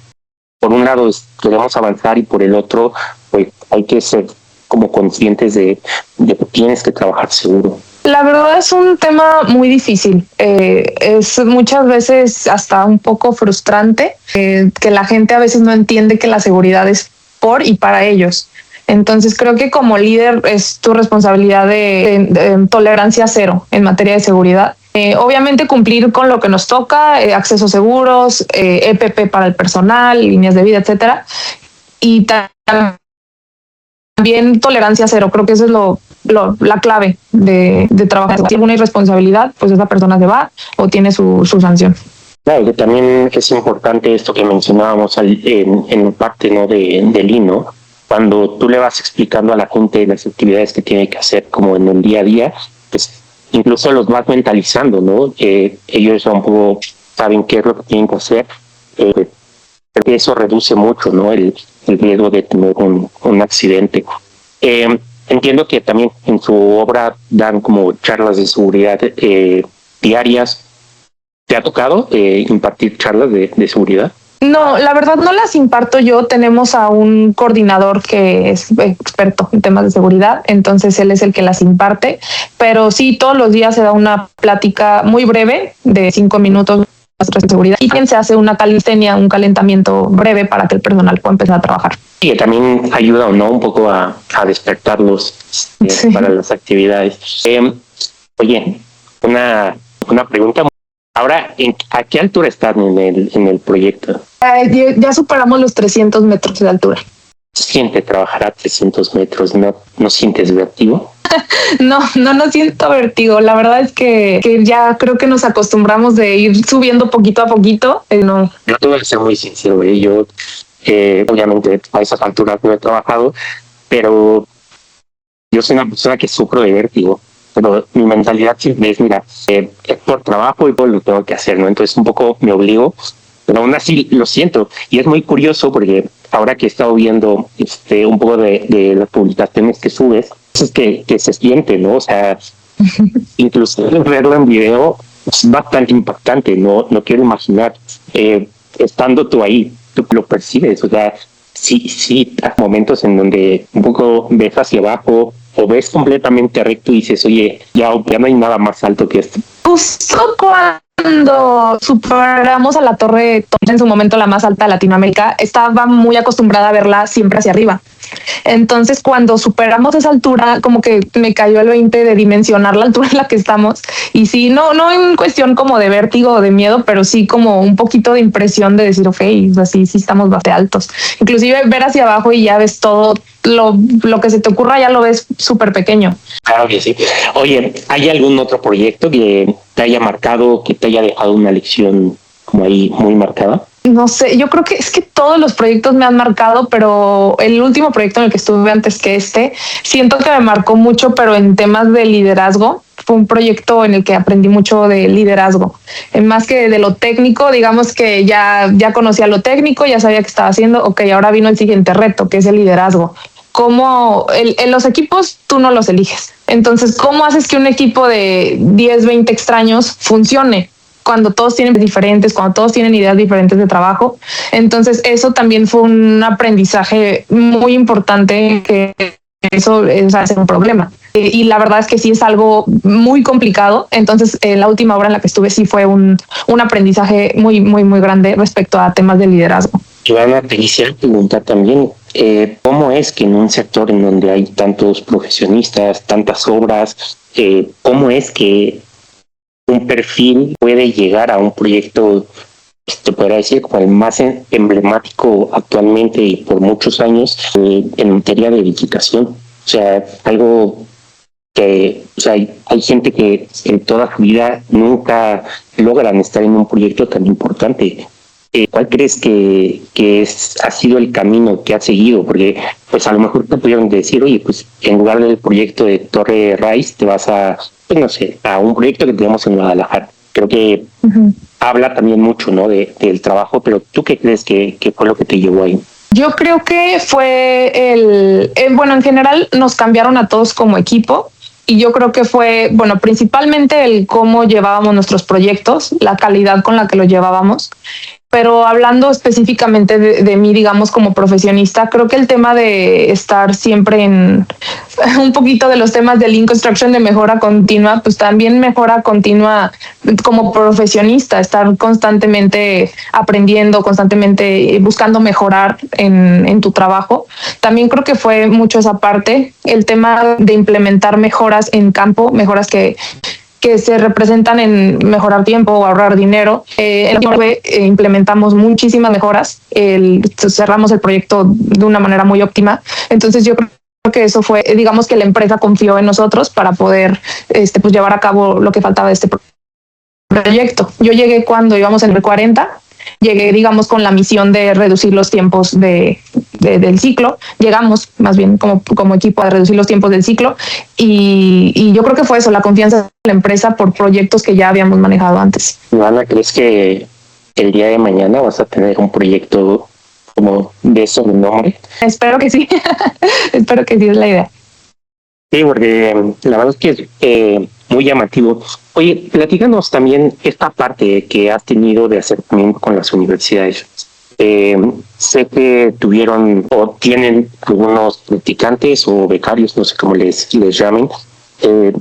por un lado queremos avanzar y por el otro, pues hay que ser como conscientes de que tienes que trabajar seguro? La verdad es un tema muy difícil. Es muchas veces hasta un poco frustrante que la gente a veces no entiende que la seguridad es por y para ellos. Entonces creo que como líder es tu responsabilidad de tolerancia cero en materia de seguridad. Obviamente cumplir con lo que nos toca, accesos seguros, EPP para el personal, líneas de vida, etcétera. Y también tolerancia cero. Creo que eso es la clave de trabajar. Si hay alguna irresponsabilidad, pues esa persona se va o tiene su sanción. Claro, que también es importante esto que mencionábamos en la parte, ¿no? del INO. Cuando tú le vas explicando a la gente las actividades que tiene que hacer como en el día a día, pues incluso los vas mentalizando, ¿no? Ellos un poco saben qué es lo que tienen que hacer. Eso reduce mucho, ¿no? El riesgo de tener un accidente. Entiendo que también en su obra dan como charlas de seguridad diarias. ¿Te ha tocado impartir charlas de seguridad? No, la verdad no las imparto yo. Tenemos a un coordinador que es experto en temas de seguridad, entonces él es el que las imparte, pero sí, todos los días se da una plática muy breve de 5 minutos de seguridad y también se hace una calistenia, un calentamiento breve para que el personal pueda empezar a trabajar. Sí, también ayuda, ¿no? Un poco a despertarlos sí, para las actividades. Oye, una pregunta. Ahora, ¿a qué altura están en el proyecto? Ya superamos los 300 metros de altura. ¿Siente trabajar a 300 metros? ¿No sientes vértigo? No siento vértigo. La verdad es que ya creo que nos acostumbramos de ir subiendo poquito a poquito. No. Yo te voy a ser muy sincero, yo obviamente a esas alturas no he trabajado, pero yo soy una persona que sufro de vértigo. Pero mi mentalidad siempre es, mira, es por trabajo y por lo tengo que hacer, ¿no? Entonces un poco me obligo, pero aún así lo siento. Y es muy curioso porque ahora que he estado viendo un poco de las publicaciones que subes, es que se siente, ¿no? O sea, incluso verlo en video es bastante impactante, no quiero imaginar, estando tú ahí, tú lo percibes, o sea, sí, hay momentos en donde un poco ves hacia abajo, o ves completamente recto y dices, oye, ya no hay nada más alto que esto. Justo cuando superamos a la torre, en su momento la más alta de Latinoamérica, estaba muy acostumbrada a verla siempre hacia arriba. Entonces, cuando superamos esa altura, como que me cayó el 20 de dimensionar la altura en la que estamos. Y sí, no en cuestión como de vértigo o de miedo, pero sí como un poquito de impresión de decir, ok, así sí estamos bastante altos. Inclusive ver hacia abajo y ya ves todo lo que se te ocurra, ya lo ves súper pequeño. Claro que sí. Oye, ¿hay algún otro proyecto que te haya marcado, que te haya dejado una lección como ahí muy marcada? No sé, yo creo que es que todos los proyectos me han marcado, pero el último proyecto en el que estuve antes que siento que me marcó mucho, pero en temas de liderazgo. Fue un proyecto en el que aprendí mucho de liderazgo, más que de lo técnico. Digamos que ya conocía lo técnico, ya sabía qué estaba haciendo. Ok, ahora vino el siguiente reto, que es el liderazgo. Cómo en los equipos tú no los eliges. Entonces, ¿cómo haces que un equipo de 10, 20 extraños funcione? Cuando todos tienen diferentes, cuando todos tienen ideas diferentes de trabajo. Entonces, eso también fue un aprendizaje muy importante, que eso es un problema. Y la verdad es que sí es algo muy complicado. Entonces, la última obra en la que estuve sí fue un aprendizaje muy, muy, muy grande respecto a temas de liderazgo. Joana, te quisiera preguntar también, ¿cómo es que en un sector en donde hay tantos profesionistas, tantas obras, cómo es que un perfil puede llegar a un proyecto, te podría decir, como el más emblemático actualmente y por muchos años en materia de edificación? O sea, algo que, o sea, hay gente que en toda su vida nunca logran estar en un proyecto tan importante. ¿Cuál crees que ha sido el camino que has seguido? Porque pues a lo mejor te pudieron decir, oye, pues en lugar del proyecto de Torre Rice te vas a, pues no sé, a un proyecto que tenemos en Guadalajara. Creo que habla también mucho, ¿no? Del trabajo, pero ¿tú qué crees que fue lo que te llevó ahí? Yo creo que fue bueno, en general nos cambiaron a todos como equipo y yo creo que fue, bueno, principalmente el cómo llevábamos nuestros proyectos, la calidad con la que los llevábamos. Pero hablando específicamente de mí, digamos, como profesionista, creo que el tema de estar siempre en un poquito de los temas de Lean Construction, de mejora continua, pues también mejora continua como profesionista, estar constantemente aprendiendo, constantemente buscando mejorar en tu trabajo. También creo que fue mucho esa parte, el tema de implementar mejoras en campo, mejoras que se representan en mejorar tiempo o ahorrar dinero. Implementamos muchísimas mejoras, cerramos el proyecto de una manera muy óptima. Entonces yo creo que eso fue, digamos que la empresa confió en nosotros para poder pues llevar a cabo lo que faltaba de este proyecto. Yo llegué cuando íbamos en el 40. Llegué, digamos, con la misión de reducir los tiempos del ciclo. Llegamos, más bien, como equipo a reducir los tiempos del ciclo. Y yo creo que fue eso, la confianza de la empresa por proyectos que ya habíamos manejado antes. Ivana, ¿crees que el día de mañana vas a tener un proyecto como de eso de nombre? Espero que sí. Espero que sí, es la idea. Sí, porque la verdad es que es muy llamativo. Oye, platícanos también esta parte que has tenido de acercamiento con las universidades. Sé que tuvieron o tienen algunos practicantes o becarios, no sé cómo les llamen.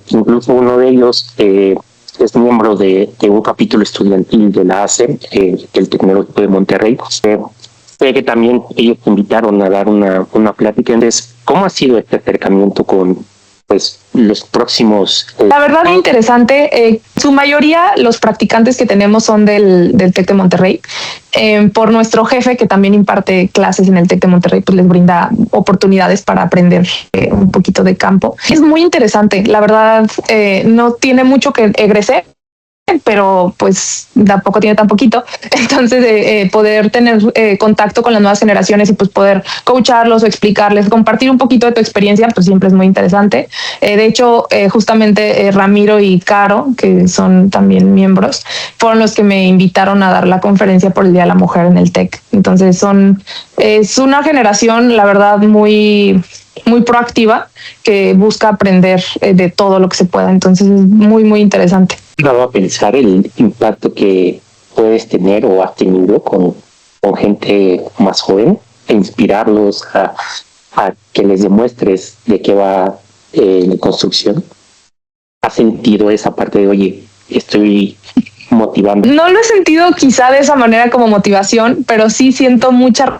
Incluso uno de ellos es miembro de un capítulo estudiantil de la ACE, el Tecnológico de Monterrey. Sé que también ellos te invitaron a dar una plática. Entonces, ¿cómo ha sido este acercamiento con pues los próximos? La verdad, muy interesante. Su mayoría, los practicantes que tenemos son del TEC de Monterrey. Por nuestro jefe, que también imparte clases en el TEC de Monterrey, pues les brinda oportunidades para aprender un poquito de campo. Es muy interesante. La verdad, no tiene mucho que egresé, pero pues tampoco tiene tan poquito. Entonces, poder tener contacto con las nuevas generaciones y pues poder coacharlos o explicarles, compartir un poquito de tu experiencia, pues siempre es muy interesante. De hecho, justamente Ramiro y Caro, que son también miembros, fueron los que me invitaron a dar la conferencia por el Día de la Mujer en el TEC. Entonces, es una generación, la verdad, muy proactiva, que busca aprender de todo lo que se pueda. Entonces, es muy, muy interesante. Dado a pensar el impacto que puedes tener o has tenido con gente más joven e inspirarlos a que les demuestres de qué va la construcción. ¿Has sentido esa parte de, oye, estoy motivando? No lo he sentido quizá de esa manera como motivación, pero sí siento mucha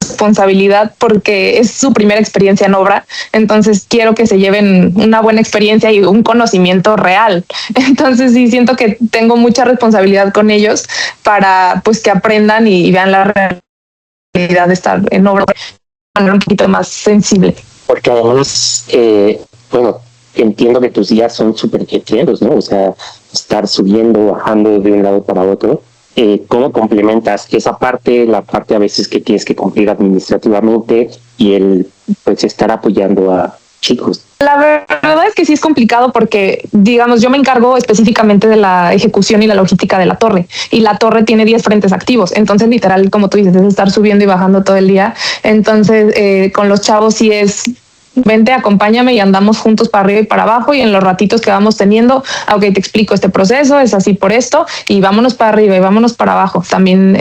responsabilidad porque es su primera experiencia en obra. Entonces quiero que se lleven una buena experiencia y un conocimiento real. Entonces sí siento que tengo mucha responsabilidad con ellos para pues que aprendan y vean la realidad de estar en obra de manera un poquito más sensible. Porque además, bueno, entiendo que tus días son súper ajetreados, ¿no? O sea, estar subiendo, bajando de un lado para otro. ¿Cómo complementas esa parte, la parte a veces que tienes que cumplir administrativamente y el pues estar apoyando a chicos? La verdad es que sí es complicado porque, digamos, yo me encargo específicamente de la ejecución y la logística de la torre, y la torre tiene 10 frentes activos. Entonces, literal, como tú dices, es estar subiendo y bajando todo el día. Entonces, con los chavos sí es: vente, acompáñame y andamos juntos para arriba y para abajo, y en los ratitos que vamos teniendo, ok, te explico este proceso, es así por esto, y vámonos para arriba y vámonos para abajo. También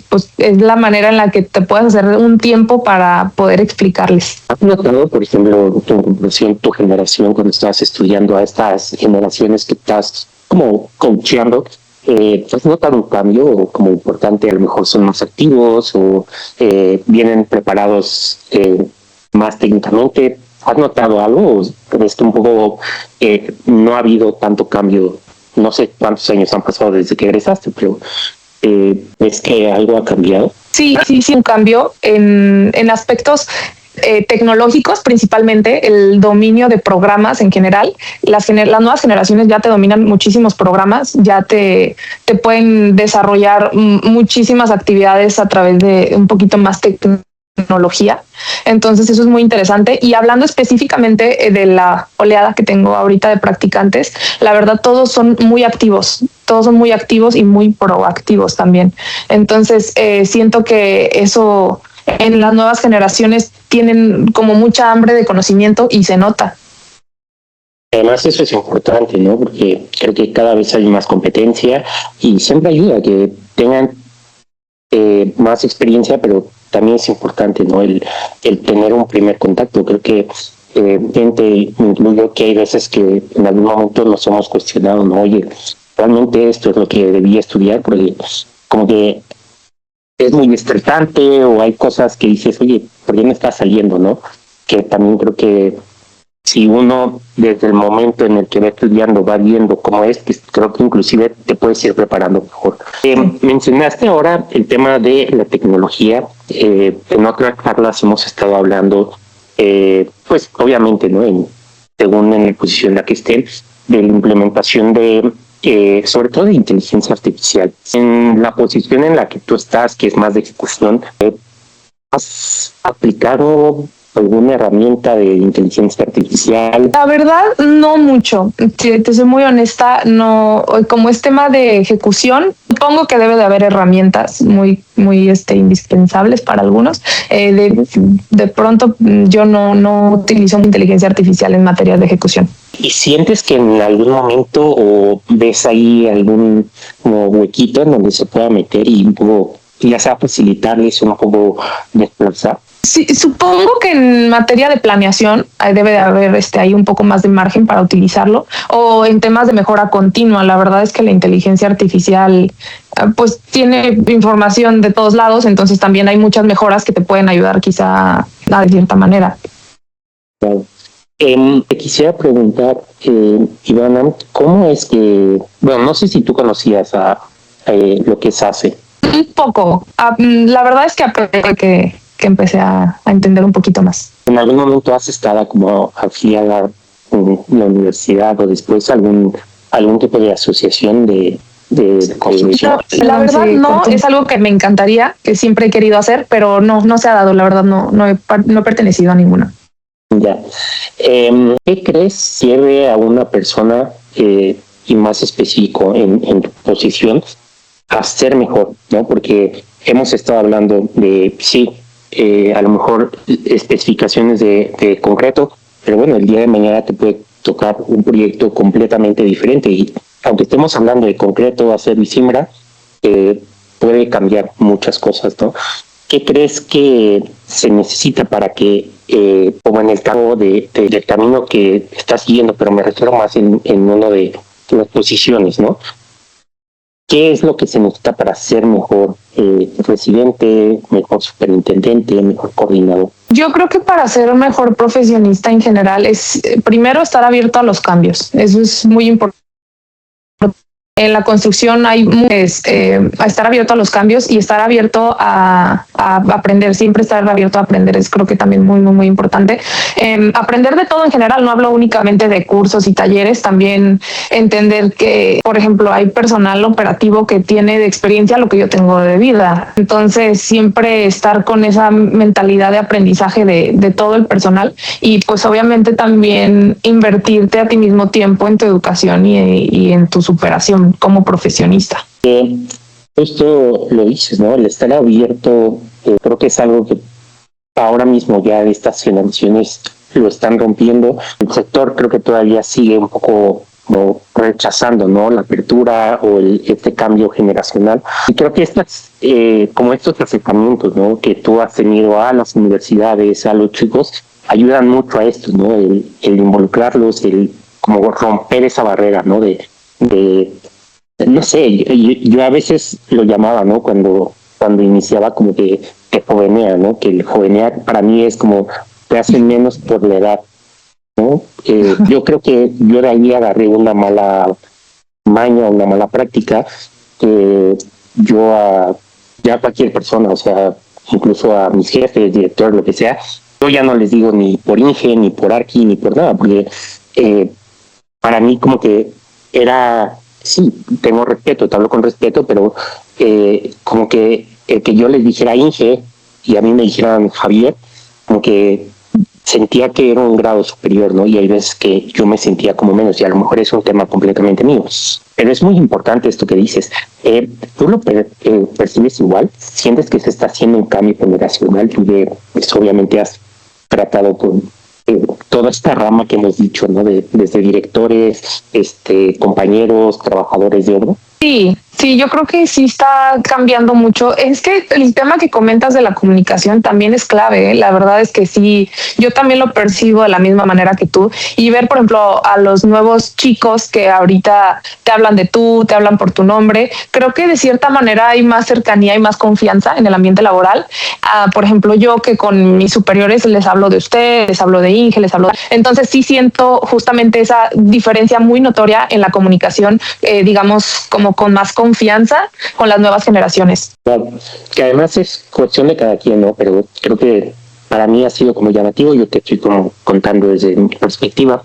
pues es la manera en la que te puedes hacer un tiempo para poder explicarles. ¿Has notado, por ejemplo, en conclusión, tu generación, cuando estás estudiando a estas generaciones que estás como coacheando, ¿has notado un cambio como importante? A lo mejor son más activos o vienen preparados más técnicamente. ¿Has notado algo? ¿Crees que un poco no ha habido tanto cambio? No sé cuántos años han pasado desde que egresaste, pero ¿ves que algo ha cambiado? Sí, un cambio en aspectos tecnológicos, principalmente el dominio de programas en general. Las nuevas generaciones ya te dominan muchísimos programas, ya te pueden desarrollar muchísimas actividades a través de un poquito más tecnología. Entonces eso es muy interesante. Y hablando específicamente de la oleada que tengo ahorita de practicantes, la verdad todos son muy activos. todos son muy activos y muy proactivos también. Entonces, siento que eso en las nuevas generaciones tienen como mucha hambre de conocimiento y se nota. Además, eso es importante, ¿no? Porque creo que cada vez hay más competencia y siempre ayuda a que tengan más experiencia, pero también es importante, ¿no? El tener un primer contacto. Creo que gente, me incluyo, que hay veces que en algún momento nos hemos cuestionado, ¿no? Oye, realmente esto es lo que debía estudiar, porque como que es muy estresante o hay cosas que dices, oye, ¿por qué no está saliendo, no? Que también creo que si uno desde el momento en el que va estudiando va viendo cómo es, pues creo que inclusive te puedes ir preparando mejor. Mencionaste ahora el tema de la tecnología. En otras charlas hemos estado hablando, pues obviamente, ¿no? Según en la posición en la que estén, de la implementación de, sobre todo de inteligencia artificial. En la posición en la que tú estás, que es más de ejecución, ¿has aplicado alguna herramienta de inteligencia artificial? La verdad, no mucho. Te soy muy honesta, no, como es tema de ejecución, supongo que debe de haber herramientas muy indispensables para algunos. De pronto yo no utilizo inteligencia artificial en materia de ejecución. ¿Y sientes que en algún momento o ves ahí algún como huequito en donde se pueda meter y un poco, ya sea facilitarles un poco desplazar? Sí, supongo que en materia de planeación debe de haber ahí un poco más de margen para utilizarlo, o en temas de mejora continua. La verdad es que la inteligencia artificial pues tiene información de todos lados, entonces también hay muchas mejoras que te pueden ayudar quizá de cierta manera. Claro. Te quisiera preguntar, Ivana, ¿cómo es que, bueno, no sé si tú conocías a lo que es ACE? Un poco. La verdad es que aprendí que empecé a entender un poquito más. ¿En algún momento has estado como afiliada en la universidad o después algún tipo de asociación de construcción? La verdad no, es algo que me encantaría, que siempre he querido hacer, pero no se ha dado. La verdad no he pertenecido a ninguna. Ya. ¿Qué crees sirve a una persona, y más específico en tu posición, a ser mejor, ¿no? Porque hemos estado hablando de, sí, a lo mejor especificaciones de concreto, pero bueno, el día de mañana te puede tocar un proyecto completamente diferente y aunque estemos hablando de concreto, acero y cimbra, puede cambiar muchas cosas, ¿no? ¿Qué crees que se necesita para que, como en el caso del camino que estás siguiendo, pero me refiero más en uno de las posiciones, ¿no? ¿Qué es lo que se necesita para ser mejor residente, mejor superintendente, mejor coordinador? Yo creo que para ser mejor profesionista en general es primero estar abierto a los cambios. Eso es muy importante. En la construcción hay a estar abierto a los cambios y estar abierto a aprender, siempre estar abierto a aprender es creo que también muy importante. Aprender de todo en general, no hablo únicamente de cursos y talleres, también entender que, por ejemplo, hay personal operativo que tiene de experiencia lo que yo tengo de vida. Entonces, siempre estar con esa mentalidad de aprendizaje de todo el personal y pues obviamente también invertirte a ti mismo tiempo en tu educación y en tu superación como profesionista. Justo lo dices, ¿no? El estar abierto, creo que es algo que ahora mismo ya de estas generaciones lo están rompiendo. El sector creo que todavía sigue un poco como rechazando, ¿no? La apertura o este cambio generacional. Y creo que como estos acercamientos, ¿no? Que tú has tenido a las universidades, a los chicos, ayudan mucho a esto, ¿no? El involucrarlos, el como romper esa barrera, ¿no? No sé, yo a veces lo llamaba, ¿no? Cuando iniciaba como que jovenea, ¿no? Que el jovenear para mí es como te hacen menos por la edad, ¿no? Yo creo que yo de ahí agarré una mala maña, una mala práctica que ya a cualquier persona, o sea, incluso a mis jefes, director, lo que sea, yo ya no les digo ni por Inge, ni por Arqui, ni por nada, porque para mí como que era... Sí, tengo respeto, te hablo con respeto, pero como que el que yo les dijera Inge y a mí me dijeran Javier, como que sentía que era un grado superior, ¿no? Y hay veces que yo me sentía como menos, y a lo mejor es un tema completamente mío. Pero es muy importante esto que dices. ¿Tú lo percibes igual? ¿Sientes que se está haciendo un cambio generacional? Tú pues, obviamente has tratado con toda esta rama que hemos dicho, ¿no? Desde directores, compañeros, trabajadores de obra. Sí, yo creo que sí está cambiando mucho. Es que el tema que comentas de la comunicación también es clave, ¿eh? La verdad es que sí, yo también lo percibo de la misma manera que tú. Y ver, por ejemplo, a los nuevos chicos que ahorita te hablan de tú, te hablan por tu nombre, creo que de cierta manera hay más cercanía y más confianza en el ambiente laboral. Por ejemplo, yo que con mis superiores les hablo de usted, les hablo de Inge, les hablo. Entonces sí siento justamente esa diferencia muy notoria en la comunicación, digamos, como con más confianza con las nuevas generaciones. Claro, que además es cuestión de cada quien, ¿no? Pero creo que para mí ha sido como llamativo, yo te estoy como contando desde mi perspectiva.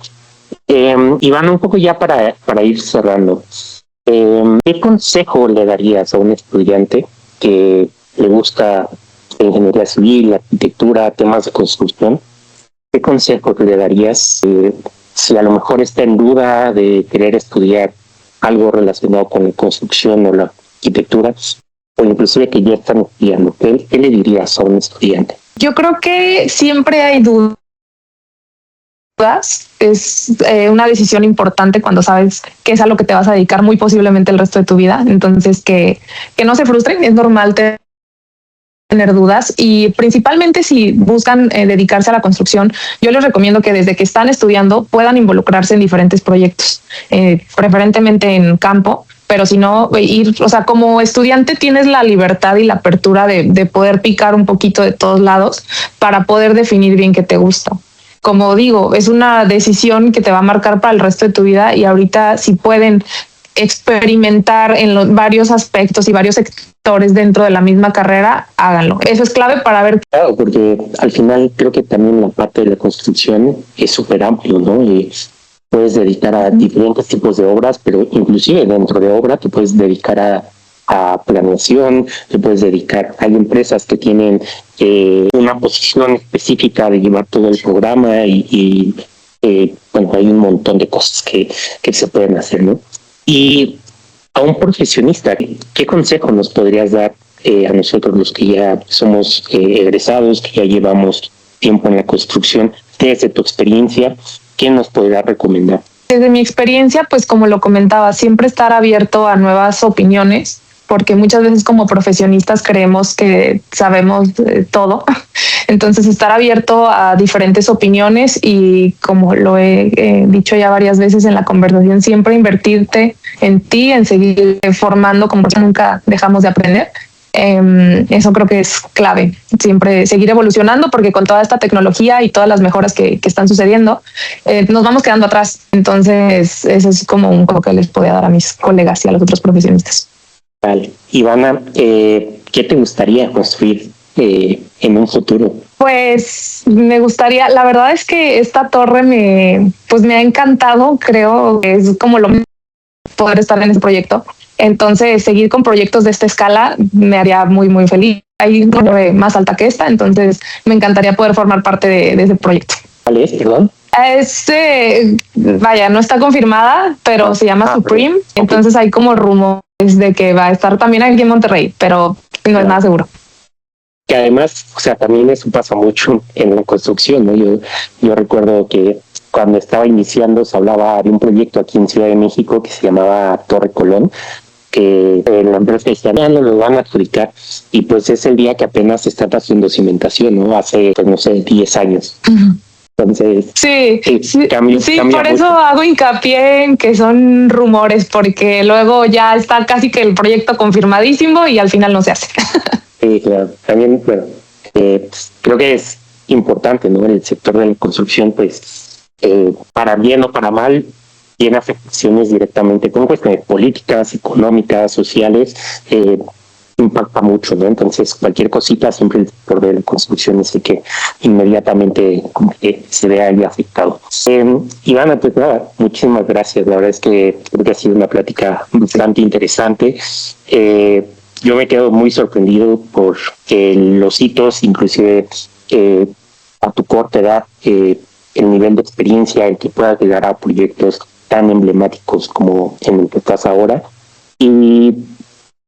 Iván, un poco ya para ir cerrando, ¿qué consejo le darías a un estudiante que le gusta la ingeniería civil, la arquitectura, temas de construcción? ¿Qué consejo le darías si a lo mejor está en duda de querer estudiar algo relacionado con la construcción o la arquitectura, o inclusive que ya están estudiando? ¿Qué le dirías a un estudiante? Yo creo que siempre hay dudas. Es una decisión importante cuando sabes que es a lo que te vas a dedicar muy posiblemente el resto de tu vida. Entonces, que no se frustren, es normal tener dudas, y principalmente si buscan dedicarse a la construcción, yo les recomiendo que desde que están estudiando puedan involucrarse en diferentes proyectos, preferentemente en campo, pero si no, ir, o sea, como estudiante tienes la libertad y la apertura de poder picar un poquito de todos lados para poder definir bien qué te gusta. Como digo, es una decisión que te va a marcar para el resto de tu vida, y ahorita si pueden experimentar en los varios aspectos y varios sectores dentro de la misma carrera, háganlo. Eso es clave para ver. Claro, porque al final creo que también la parte de la construcción es súper amplio, ¿no? Y puedes dedicar a diferentes tipos de obras, pero inclusive dentro de obra te puedes dedicar a planeación, te puedes dedicar, hay empresas que tienen una posición específica de llevar todo el programa y bueno, hay un montón de cosas que se pueden hacer, ¿no? Y a un profesionista, ¿qué consejo nos podrías dar a nosotros los que ya somos egresados, que ya llevamos tiempo en la construcción, desde tu experiencia, qué nos podrías recomendar? Desde mi experiencia, pues como lo comentaba, siempre estar abierto a nuevas opiniones, porque muchas veces como profesionistas creemos que sabemos todo. Entonces, estar abierto a diferentes opiniones y, como lo he dicho ya varias veces en la conversación, siempre invertirte en ti, en seguir formando, como nunca dejamos de aprender. Eso creo que es clave, siempre seguir evolucionando, porque con toda esta tecnología y todas las mejoras que están sucediendo, nos vamos quedando atrás. Entonces, eso es como un poco que les podría dar a mis colegas y a los otros profesionistas. Vale. Ivana, ¿qué te gustaría construir en un futuro? Pues me gustaría, la verdad es que esta torre me ha encantado, creo que es como lo mismo poder estar en ese proyecto. Entonces, seguir con proyectos de esta escala me haría muy, muy feliz. Hay una torre más alta que esta, entonces me encantaría poder formar parte de ese proyecto. ¿Cuál es, perdón? Vaya, no está confirmada, pero se llama Supreme. Okay. Entonces hay como rumores de que va a estar también aquí en Monterrey, pero no es nada seguro. Que además, o sea, también eso pasa mucho en la construcción, ¿no? Yo recuerdo que cuando estaba iniciando se hablaba de un proyecto aquí en Ciudad de México que se llamaba Torre Colón, que la empresa decía, no lo van a adjudicar, y pues es el día que apenas se está haciendo cimentación, ¿no? Hace, pues no sé, 10 años. Uh-huh. Entonces, sí, cambia por eso mucho. Hago hincapié en que son rumores, porque luego ya está casi que el proyecto confirmadísimo y al final no se hace. Sí, claro. También, bueno, creo que es importante, ¿no? El sector de la construcción, pues, para bien o para mal, tiene afectaciones directamente con cuestiones políticas, económicas, sociales, impacta mucho, ¿no? Entonces, cualquier cosita, siempre el sector de la construcción es el que inmediatamente como que se vea ahí afectado. Ivana, pues nada, muchísimas gracias. La verdad es que creo que ha sido una plática bastante interesante. Yo me quedo muy sorprendido por los hitos, inclusive a tu corta edad, el nivel de experiencia, el que puedas llegar a proyectos tan emblemáticos como en el que estás ahora. Y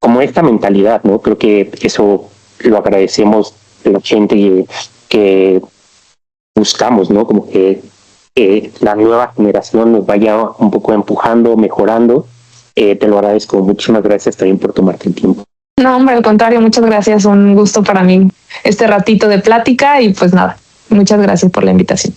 como esta mentalidad, ¿no? Creo que eso lo agradecemos de la gente que buscamos, ¿no? Como que la nueva generación nos vaya un poco empujando, mejorando. Te lo agradezco. Muchísimas gracias también por tomarte el tiempo. No, hombre, al contrario, muchas gracias. Un gusto para mí este ratito de plática y pues nada, muchas gracias por la invitación.